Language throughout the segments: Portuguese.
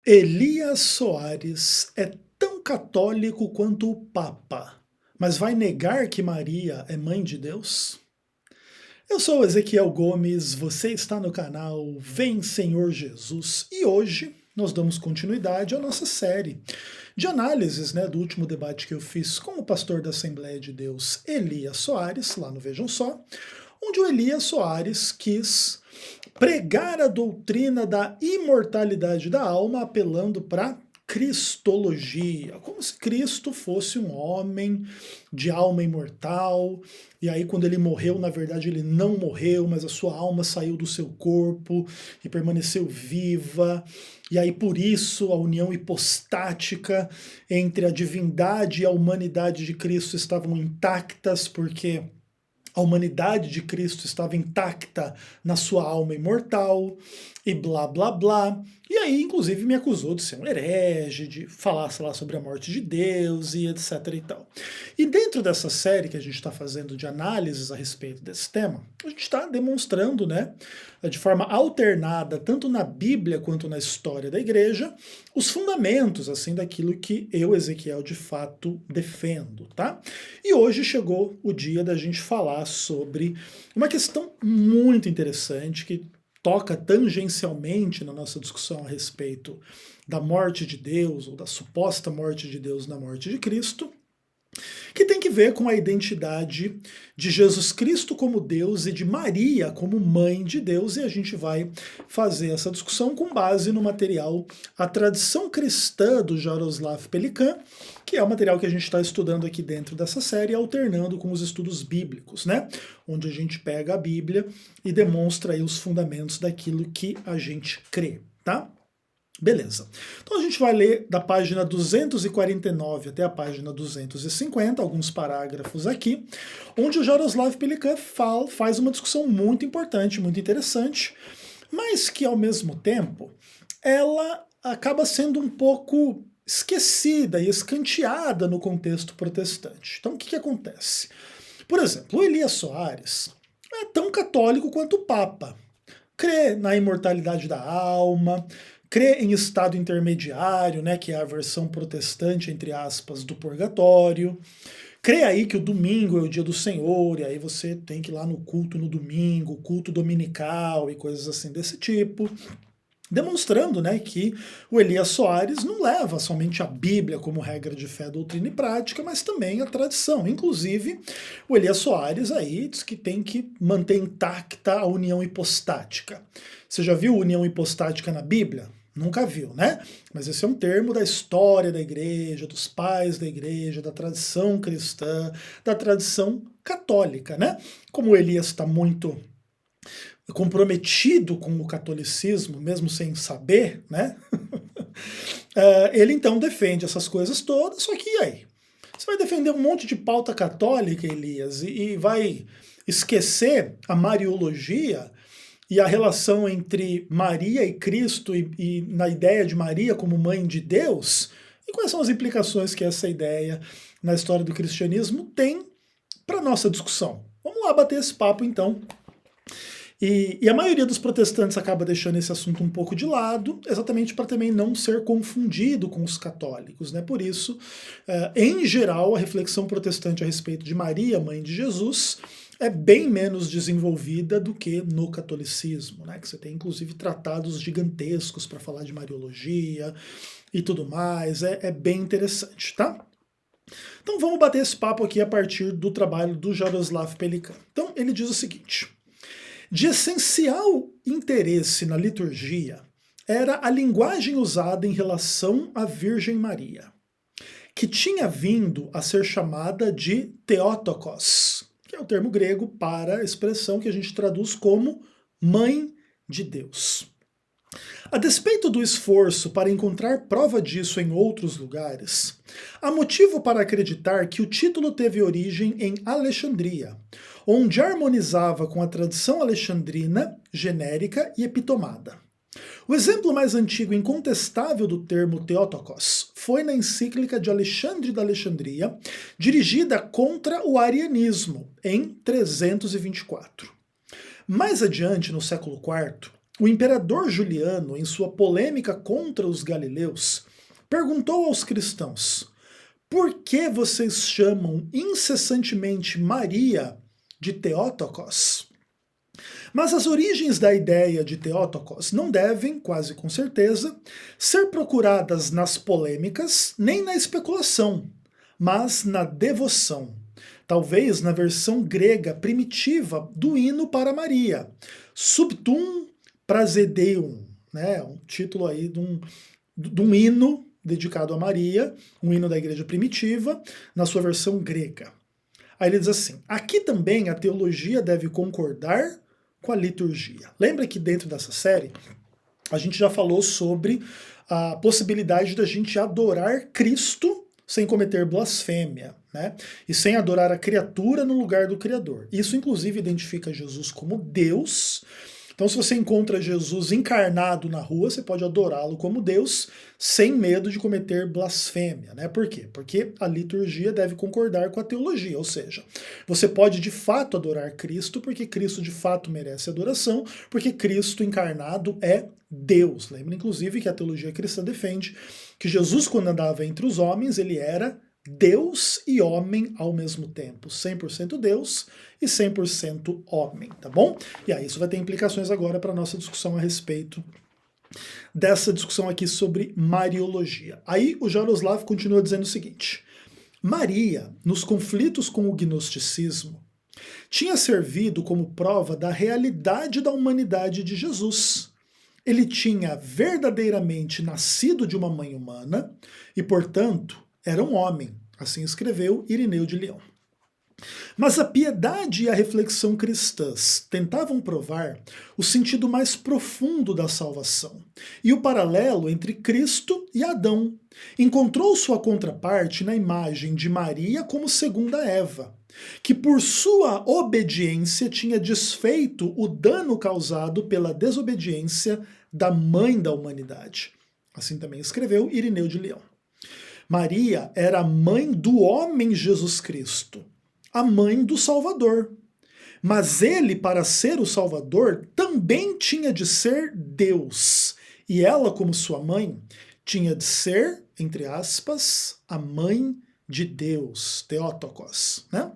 Elias Soares é tão católico quanto o Papa, mas vai negar que Maria é mãe de Deus? Eu sou o Ezequiel Gomes, você está no canal Vem Senhor Jesus e hoje nós damos continuidade à nossa série de análises do último debate que eu fiz com o pastor da Assembleia de Deus, Elias Soares, lá no Vejam Só, onde o Elias Soares quis pregar a doutrina da imortalidade da alma apelando para cristologia, como se Cristo fosse um homem de alma imortal, e aí quando ele morreu, na verdade ele não morreu, mas a sua alma saiu do seu corpo e permaneceu viva, e aí por isso a união hipostática entre a divindade e a humanidade de Cristo estavam intactas, porque a humanidade de Cristo estava intacta na sua alma imortal, e blá blá blá. E aí, inclusive, me acusou de ser um herege, de falar, sei lá, sobre a morte de Deus e etc e tal. E dentro dessa série que a gente está fazendo de análises a respeito desse tema, a gente está demonstrando, de forma alternada, tanto na Bíblia quanto na história da igreja, os fundamentos, assim, daquilo que eu, Ezequiel, de fato defendo, tá? E hoje chegou o dia da gente falar sobre uma questão muito interessante que toca tangencialmente na nossa discussão a respeito da morte de Deus, ou da suposta morte de Deus na morte de Cristo, que tem que ver com a identidade de Jesus Cristo como Deus e de Maria como mãe de Deus, e a gente vai fazer essa discussão com base no material A Tradição Cristã do Jaroslav Pelikan, que é o material que a gente está estudando aqui dentro dessa série, alternando com os estudos bíblicos, onde a gente pega a Bíblia e demonstra aí os fundamentos daquilo que a gente crê, tá? Beleza. Então a gente vai ler da página 249 até a página 250, alguns parágrafos aqui, onde o Jaroslav Pelikan faz uma discussão muito importante, muito interessante, mas que ao mesmo tempo ela acaba sendo um pouco esquecida e escanteada no contexto protestante. Então o que acontece? Por exemplo, o Elias Soares é tão católico quanto o Papa. Crê na imortalidade da alma, crê em estado intermediário, que é a versão protestante, entre aspas, do purgatório. Crê aí que o domingo é o dia do Senhor, e aí você tem que ir lá no culto no domingo, culto dominical e coisas assim desse tipo. Demonstrando que o Elias Soares não leva somente a Bíblia como regra de fé, doutrina e prática, mas também a tradição. Inclusive, o Elias Soares aí diz que tem que manter intacta a união hipostática. Você já viu união hipostática na Bíblia? Nunca viu, né? Mas esse é um termo da história da igreja, dos pais da igreja, da tradição cristã, da tradição católica, Como o Elias está muito comprometido com o catolicismo, mesmo sem saber, ele então defende essas coisas todas, só que e aí? Você vai defender um monte de pauta católica, Elias, e vai esquecer a mariologia e a relação entre Maria e Cristo e na ideia de Maria como mãe de Deus? E quais são as implicações que essa ideia na história do cristianismo tem para nossa discussão? Vamos lá bater esse papo então. E a maioria dos protestantes acaba deixando esse assunto um pouco de lado, exatamente para também não ser confundido com os católicos. Por isso, em geral, a reflexão protestante a respeito de Maria, mãe de Jesus, é bem menos desenvolvida do que no catolicismo, que você tem inclusive tratados gigantescos para falar de mariologia e tudo mais. É bem interessante, tá? Então vamos bater esse papo aqui a partir do trabalho do Jaroslav Pelikan. Então ele diz o seguinte: de essencial interesse na liturgia era a linguagem usada em relação à Virgem Maria, que tinha vindo a ser chamada de Theotokos, que é o termo grego para a expressão que a gente traduz como Mãe de Deus. A despeito do esforço para encontrar prova disso em outros lugares, há motivo para acreditar que o título teve origem em Alexandria, onde harmonizava com a tradição alexandrina, genérica e epitomada. O exemplo mais antigo e incontestável do termo Theotokos foi na encíclica de Alexandre da Alexandria, dirigida contra o arianismo, em 324. Mais adiante, no século IV, o imperador Juliano, em sua polêmica contra os galileus, perguntou aos cristãos: por que vocês chamam incessantemente Maria de Theotokos? Mas as origens da ideia de Theotokos não devem, quase com certeza, ser procuradas nas polêmicas nem na especulação, mas na devoção. Talvez na versão grega primitiva do hino para Maria, Subtum Prazedeum, né? Um título aí de um hino dedicado a Maria, um hino da igreja primitiva, na sua versão grega. Aí ele diz assim: aqui também a teologia deve concordar com a liturgia. Lembra que dentro dessa série a gente já falou sobre a possibilidade da gente adorar Cristo sem cometer blasfêmia, né? E sem adorar a criatura no lugar do Criador. Isso inclusive identifica Jesus como Deus. Então, se você encontra Jesus encarnado na rua, você pode adorá-lo como Deus, sem medo de cometer blasfêmia, né? Por quê? Porque a liturgia deve concordar com a teologia, ou seja, você pode de fato adorar Cristo, porque Cristo de fato merece adoração, porque Cristo encarnado é Deus. Lembra, inclusive, que a teologia cristã defende que Jesus, quando andava entre os homens, ele era Deus e homem ao mesmo tempo, 100% Deus e 100% homem, tá bom? E aí isso vai ter implicações agora para a nossa discussão a respeito dessa discussão aqui sobre Mariologia. Aí o Jaroslav continua dizendo o seguinte: Maria, nos conflitos com o gnosticismo, tinha servido como prova da realidade da humanidade de Jesus. Ele tinha verdadeiramente nascido de uma mãe humana e, portanto, era um homem, assim escreveu Irineu de Leão. Mas a piedade e a reflexão cristãs tentavam provar o sentido mais profundo da salvação e o paralelo entre Cristo e Adão. Encontrou sua contraparte na imagem de Maria como segunda Eva, que por sua obediência tinha desfeito o dano causado pela desobediência da mãe da humanidade. Assim também escreveu Irineu de Leão. Maria era a mãe do homem Jesus Cristo, a mãe do Salvador. Mas ele, para ser o Salvador, também tinha de ser Deus. E ela, como sua mãe, tinha de ser, entre aspas, a mãe de Deus, Theotokos, né?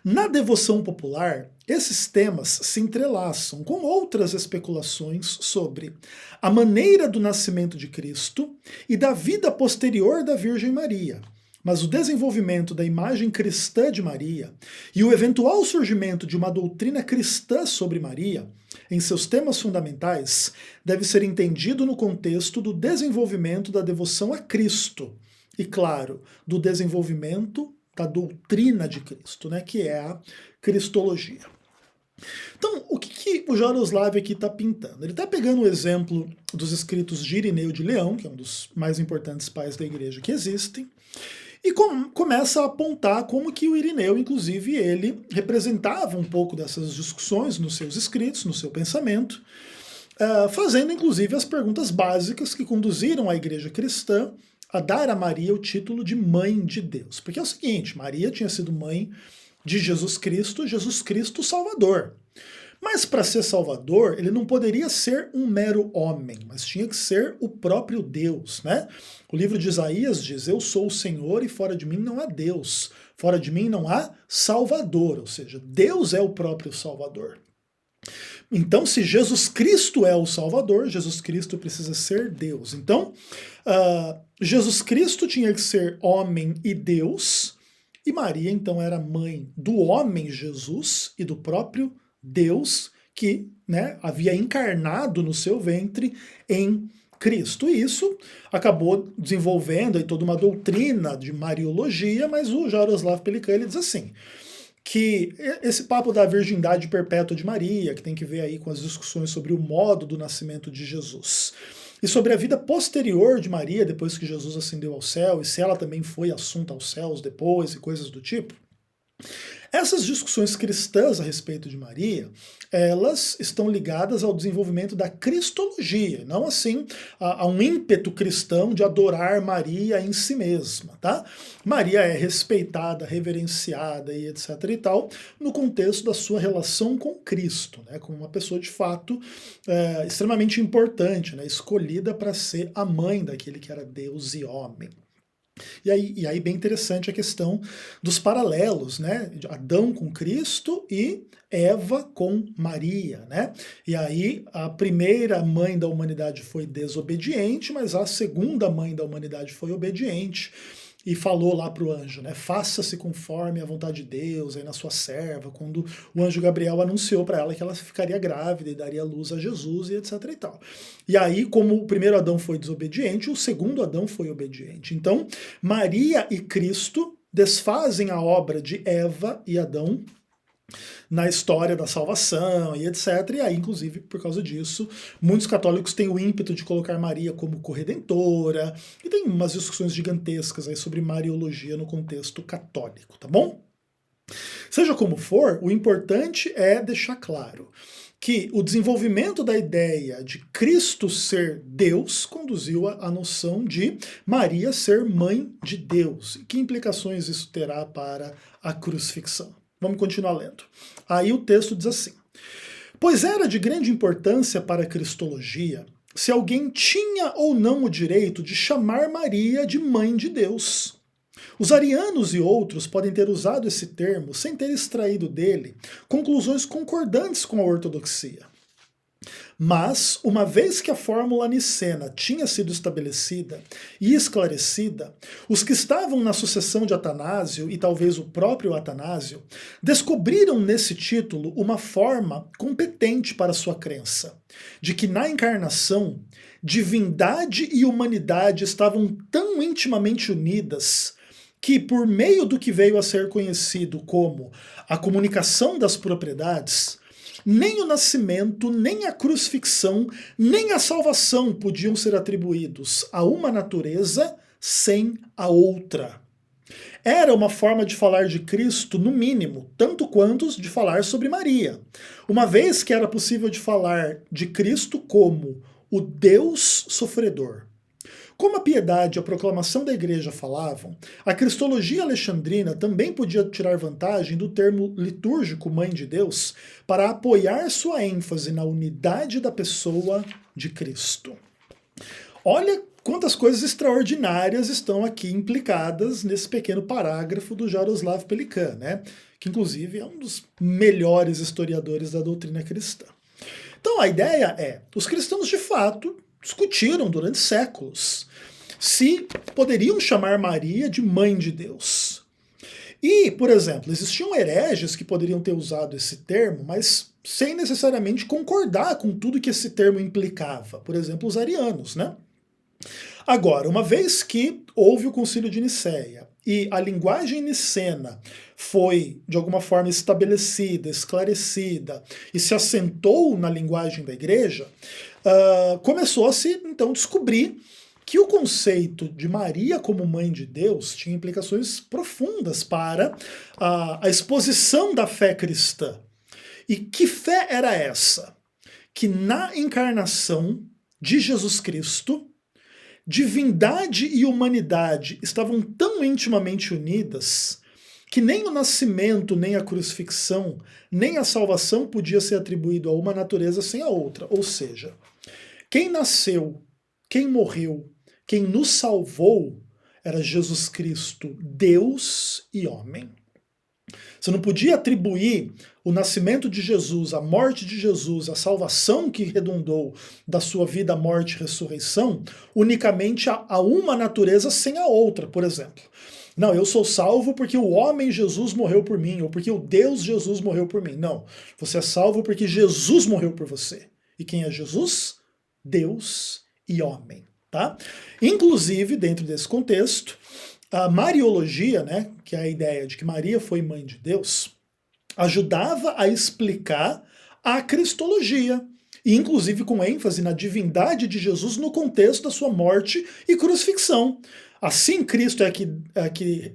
Na devoção popular, esses temas se entrelaçam com outras especulações sobre a maneira do nascimento de Cristo e da vida posterior da Virgem Maria. Mas o desenvolvimento da imagem cristã de Maria e o eventual surgimento de uma doutrina cristã sobre Maria, em seus temas fundamentais, deve ser entendido no contexto do desenvolvimento da devoção a Cristo e, claro, do desenvolvimento da doutrina de Cristo, né, que é a cristologia. Então, o que o Jaroslav aqui está pintando? Ele está pegando o exemplo dos escritos de Irineu de Leão, que é um dos mais importantes pais da igreja que existem, e começa a apontar como que o Irineu, inclusive, ele representava um pouco dessas discussões nos seus escritos, no seu pensamento, fazendo inclusive as perguntas básicas que conduziram a igreja cristã a dar a Maria o título de Mãe de Deus. Porque é o seguinte, Maria tinha sido mãe de Jesus Cristo Salvador. Mas para ser Salvador, ele não poderia ser um mero homem, mas tinha que ser o próprio Deus, né? O livro de Isaías diz: eu sou o Senhor e fora de mim não há Deus, fora de mim não há Salvador, ou seja, Deus é o próprio Salvador. Então, se Jesus Cristo é o Salvador, Jesus Cristo precisa ser Deus. Então, Jesus Cristo tinha que ser homem e Deus, e Maria, então, era mãe do homem Jesus e do próprio Deus, que, né, havia encarnado no seu ventre em Cristo. E isso acabou desenvolvendo aí toda uma doutrina de Mariologia, mas o Jaroslav Pelikan, ele diz assim, que esse papo da virgindade perpétua de Maria, que tem que ver aí com as discussões sobre o modo do nascimento de Jesus, e sobre a vida posterior de Maria, depois que Jesus ascendeu ao céu, e se ela também foi assunta aos céus depois, e coisas do tipo, Essas discussões cristãs a respeito de Maria, elas estão ligadas ao desenvolvimento da cristologia, não assim a um ímpeto cristão de adorar Maria em si mesma, tá? Maria é respeitada, reverenciada e etc e tal, no contexto da sua relação com Cristo, né? Como uma pessoa de fato extremamente importante, né? Escolhida para ser a mãe daquele que era Deus e homem. E aí bem interessante a questão dos paralelos, né? De Adão com Cristo e Eva com Maria, né? E aí a primeira mãe da humanidade foi desobediente, mas a segunda mãe da humanidade foi obediente. E falou lá para o anjo, né? Faça-se conforme a vontade de Deus, aí na sua serva, quando o anjo Gabriel anunciou para ela que ela ficaria grávida e daria luz a Jesus e etc e tal. E aí, como o primeiro Adão foi desobediente, o segundo Adão foi obediente. Então, Maria e Cristo desfazem a obra de Eva e Adão na história da salvação e etc. E aí, inclusive, por causa disso, muitos católicos têm o ímpeto de colocar Maria como corredentora, e tem umas discussões gigantescas aí sobre mariologia no contexto católico, tá bom? Seja como for, o importante é deixar claro que o desenvolvimento da ideia de Cristo ser Deus conduziu à noção de Maria ser mãe de Deus. E que implicações isso terá para a crucifixão? Vamos continuar lendo. Aí o texto diz assim: pois era de grande importância para a cristologia se alguém tinha ou não o direito de chamar Maria de mãe de Deus. Os arianos e outros podem ter usado esse termo sem ter extraído dele conclusões concordantes com a ortodoxia. Mas, uma vez que a fórmula nicena tinha sido estabelecida e esclarecida, os que estavam na sucessão de Atanásio, e talvez o próprio Atanásio, descobriram nesse título uma forma competente para sua crença, de que na encarnação, divindade e humanidade estavam tão intimamente unidas que, por meio do que veio a ser conhecido como a comunicação das propriedades, nem o nascimento, nem a crucifixão, nem a salvação podiam ser atribuídos a uma natureza sem a outra. Era uma forma de falar de Cristo, no mínimo, tanto quanto de falar sobre Maria, uma vez que era possível de falar de Cristo como o Deus sofredor. Como a piedade e a proclamação da igreja falavam, a cristologia alexandrina também podia tirar vantagem do termo litúrgico Mãe de Deus para apoiar sua ênfase na unidade da pessoa de Cristo. Olha quantas coisas extraordinárias estão aqui implicadas nesse pequeno parágrafo do Jaroslav Pelikan, né? Que inclusive é um dos melhores historiadores da doutrina cristã. Então a ideia é, os cristãos de fato discutiram durante séculos se poderiam chamar Maria de mãe de Deus. E, por exemplo, existiam hereges que poderiam ter usado esse termo, mas sem necessariamente concordar com tudo que esse termo implicava. Por exemplo, os arianos, né? Agora, uma vez que houve o Concílio de Nicéia e a linguagem nicena foi, de alguma forma, estabelecida, esclarecida e se assentou na linguagem da igreja, começou a se, então, descobrir que o conceito de Maria como mãe de Deus tinha implicações profundas para a exposição da fé cristã. E que fé era essa? Que na encarnação de Jesus Cristo, divindade e humanidade estavam tão intimamente unidas que nem o nascimento, nem a crucifixão, nem a salvação podia ser atribuído a uma natureza sem a outra. Ou seja, quem nasceu, quem morreu, quem nos salvou era Jesus Cristo, Deus e homem. Você não podia atribuir o nascimento de Jesus, a morte de Jesus, a salvação que redundou da sua vida, morte e ressurreição, unicamente a uma natureza sem a outra, por exemplo. Não, eu sou salvo porque o homem Jesus morreu por mim, ou porque o Deus Jesus morreu por mim. Não, você é salvo porque Jesus morreu por você. E quem é Jesus? Deus e homem. Tá? Inclusive, dentro desse contexto, a mariologia, né, que é a ideia de que Maria foi mãe de Deus, ajudava a explicar a cristologia e inclusive com ênfase na divindade de Jesus no contexto da sua morte e crucifixão. Assim, Cristo é aqui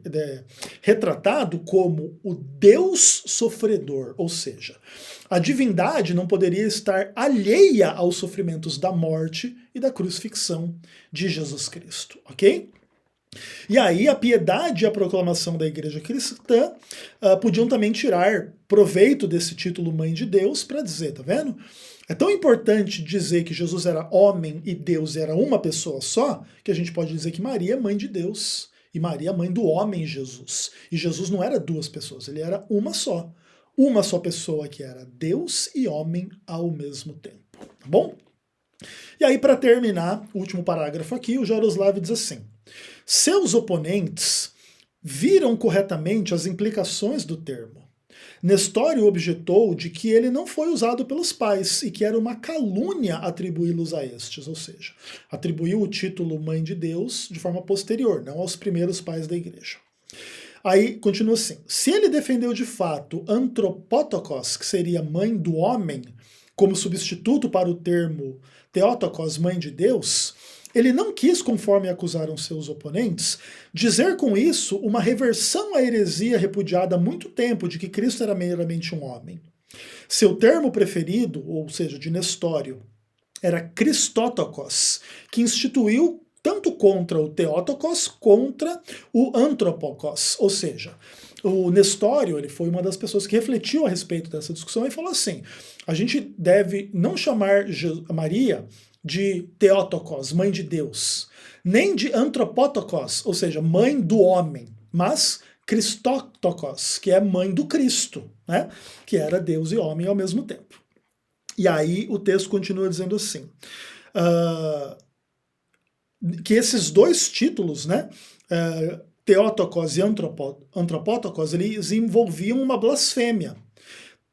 retratado como o Deus sofredor, ou seja, a divindade não poderia estar alheia aos sofrimentos da morte e da crucifixão de Jesus Cristo, ok? E aí a piedade e a proclamação da igreja cristã podiam também tirar proveito desse título Mãe de Deus para dizer, tá vendo? É tão importante dizer que Jesus era homem e Deus era uma pessoa só, que a gente pode dizer que Maria é mãe de Deus e Maria é mãe do homem Jesus. E Jesus não era duas pessoas, ele era uma só. Uma só pessoa que era Deus e homem ao mesmo tempo, tá bom? E aí, para terminar, o último parágrafo aqui, o Jaroslav diz assim: seus oponentes viram corretamente as implicações do termo. Nestório objetou de que ele não foi usado pelos pais e que era uma calúnia atribuí-los a estes, ou seja, atribuiu o título Mãe de Deus de forma posterior, não aos primeiros pais da igreja. Aí continua assim: se ele defendeu de fato antropótokos, que seria mãe do homem, como substituto para o termo Theotokos, mãe de Deus, ele não quis, conforme acusaram seus oponentes, dizer com isso uma reversão à heresia repudiada há muito tempo de que Cristo era meramente um homem. Seu termo preferido, ou seja, de Nestório, era Christotokos, que instituiu tanto contra o Theotokos contra o Anthropokos, ou seja, o Nestório ele foi uma das pessoas que refletiu a respeito dessa discussão e falou assim: a gente deve não chamar Maria de Theotokos, mãe de Deus, nem de Anthropotokos, ou seja, mãe do homem, mas Christotokos, que é mãe do Cristo, né? Que era Deus e homem ao mesmo tempo. E aí o texto continua dizendo assim, que esses dois títulos, né, Theotokos e Anthropotokos, eles envolviam uma blasfêmia,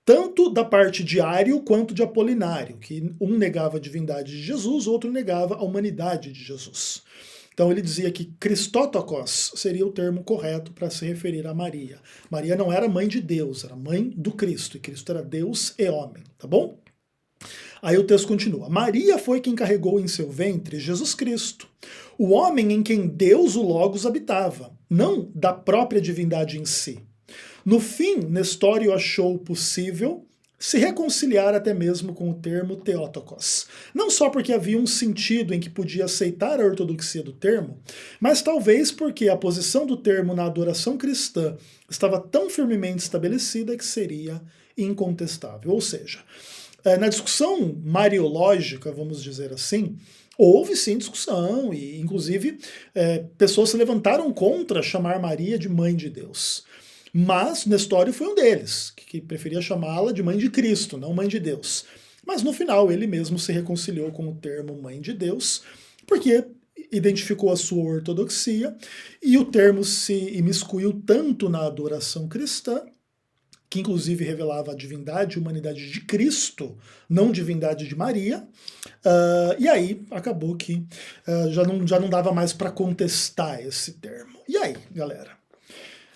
tanto da parte de Ário quanto de Apolinário, que um negava a divindade de Jesus, o outro negava a humanidade de Jesus. Então ele dizia que Christotokos seria o termo correto para se referir a Maria. Maria não era mãe de Deus, era mãe do Cristo, e Cristo era Deus e homem, tá bom? Aí o texto continua: Maria foi quem carregou em seu ventre Jesus Cristo, o homem em quem Deus, o Logos, habitava, não da própria divindade em si. No fim, Nestório achou possível se reconciliar até mesmo com o termo Theotokos. Não só porque havia um sentido em que podia aceitar a ortodoxia do termo, mas talvez porque a posição do termo na adoração cristã estava tão firmemente estabelecida que seria incontestável. Ou seja, na discussão mariológica, vamos dizer assim, houve sim discussão e inclusive pessoas se levantaram contra chamar Maria de mãe de Deus. Mas Nestório foi um deles, que preferia chamá-la de mãe de Cristo, não mãe de Deus. Mas no final ele mesmo se reconciliou com o termo mãe de Deus, porque identificou a sua ortodoxia e o termo se imiscuiu tanto na adoração cristã, que inclusive revelava a divindade e humanidade de Cristo, não divindade de Maria, e aí acabou que já não dava mais para contestar esse termo. E aí, galera?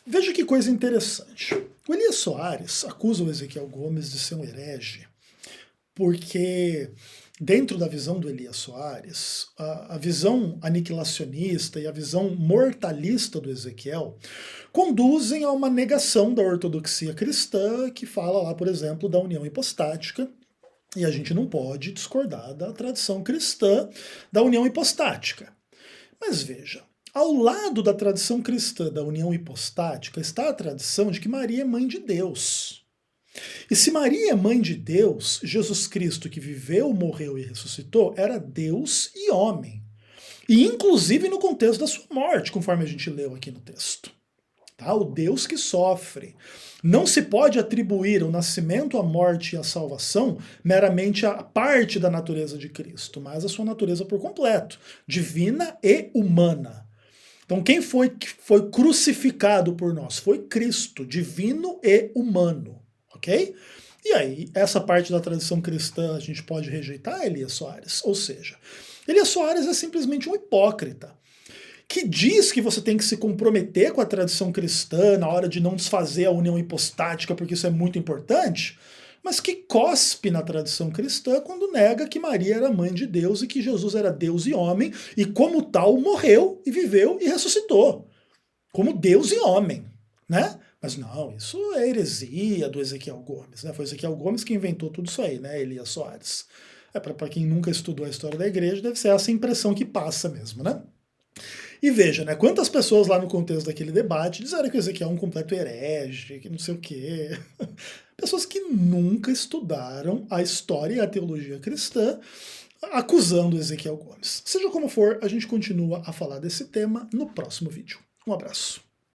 Veja que coisa interessante. O Elias Soares acusa o Ezequiel Gomes de ser um herege, porque dentro da visão do Elias Soares, a visão aniquilacionista e a visão mortalista do Ezequiel conduzem a uma negação da ortodoxia cristã, que fala lá, por exemplo, da união hipostática, e a gente não pode discordar da tradição cristã da união hipostática. Mas veja, ao lado da tradição cristã da união hipostática está a tradição de que Maria é mãe de Deus. E se Maria é mãe de Deus, Jesus Cristo, que viveu, morreu e ressuscitou, era Deus e homem. E inclusive no contexto da sua morte, conforme a gente leu aqui no texto. Tá? O Deus que sofre. Não se pode atribuir o nascimento, a morte e a salvação meramente à parte da natureza de Cristo, mas a sua natureza por completo, divina e humana. Então quem foi crucificado por nós? Foi Cristo, divino e humano, ok? E aí, essa parte da tradição cristã a gente pode rejeitar Elias Soares, ou seja, Elias Soares é simplesmente um hipócrita, que diz que você tem que se comprometer com a tradição cristã na hora de não desfazer a união hipostática, porque isso é muito importante, mas que cospe na tradição cristã quando nega que Maria era mãe de Deus e que Jesus era Deus e homem, e como tal morreu e viveu e ressuscitou, como Deus e homem, né? Mas não, isso é heresia do Ezequiel Gomes, né? Foi Ezequiel Gomes que inventou tudo isso aí, né? Elias Soares. Para quem nunca estudou a história da igreja, deve ser essa impressão que passa mesmo, né? E veja, né, quantas pessoas lá no contexto daquele debate disseram que o Ezequiel é um completo herege, que não sei o quê. Pessoas que nunca estudaram a história e a teologia cristã, acusando Ezequiel Gomes. Seja como for, a gente continua a falar desse tema no próximo vídeo. Um abraço.